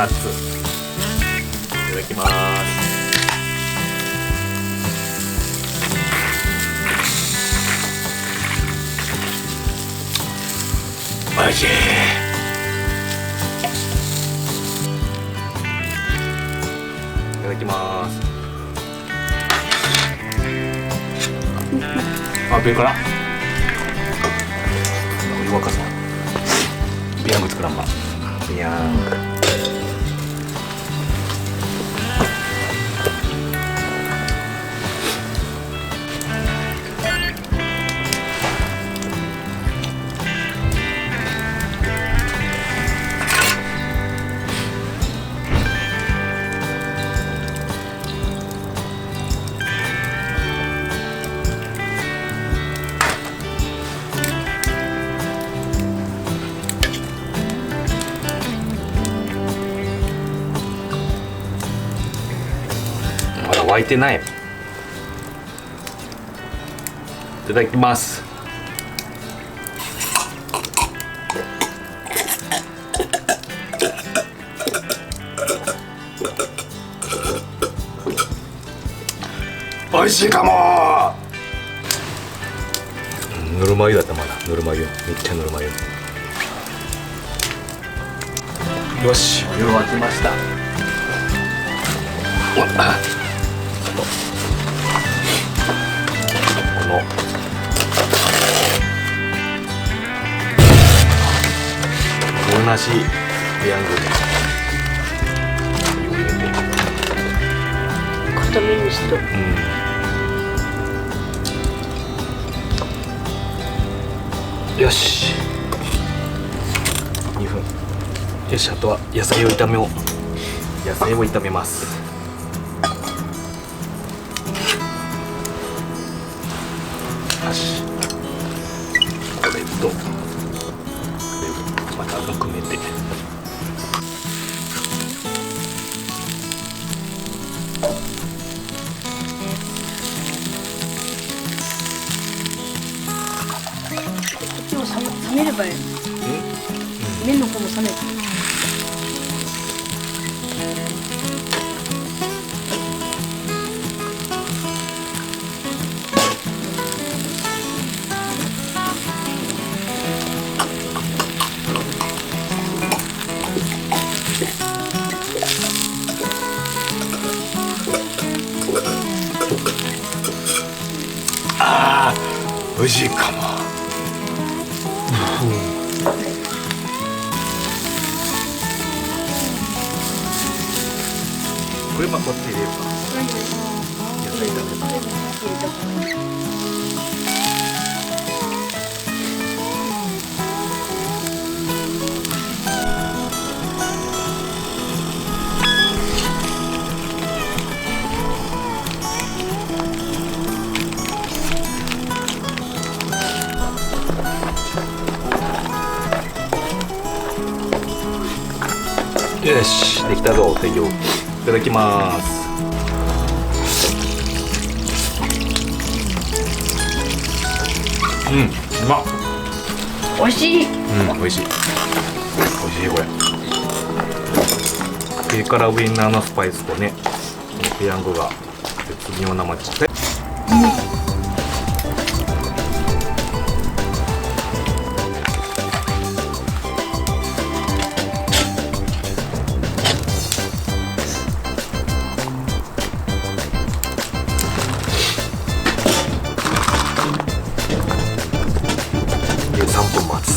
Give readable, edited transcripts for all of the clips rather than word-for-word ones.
熱。いただきます。おいしい。いただきます。あ、ペンからお湯沸かすわ。ペヤング作らんば。ペヤング沸いてない。いただきます。美味しいかも。ぬるま湯だった。まだぬるま湯、めっちゃぬるま湯。よし、お湯沸きました。この具なしペヤング固めにしと。よし、2分。よし、あとは野菜を炒めよう。野菜を炒めます。よし、これとまたぬくめて。こっちも冷めればいい。麺の方も冷める。あー、美味しいかも。これこっち入れようか。野菜炒め。よし、できたぞ。いただきます。うまっ。美味しい。美味しい。美味しいこれ。上からウインナーのスパイスとね、ペヤングが絶妙なマッチ。3分待つ。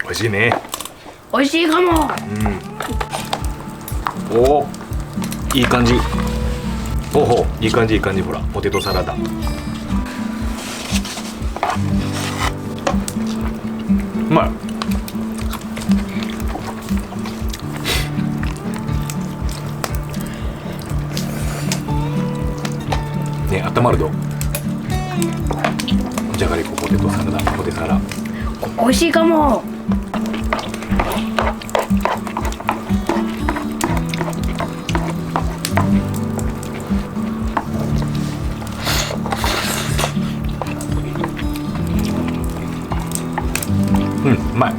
美味しいね。美味しいかも。おお、いい感じ。ほうほう、いい感じいい感じ。ほら、ポテトサラダ。うまい。ね、温まると。じゃがりこポテトサラダ、ポテサラ。美味しいかも。うん、うまい。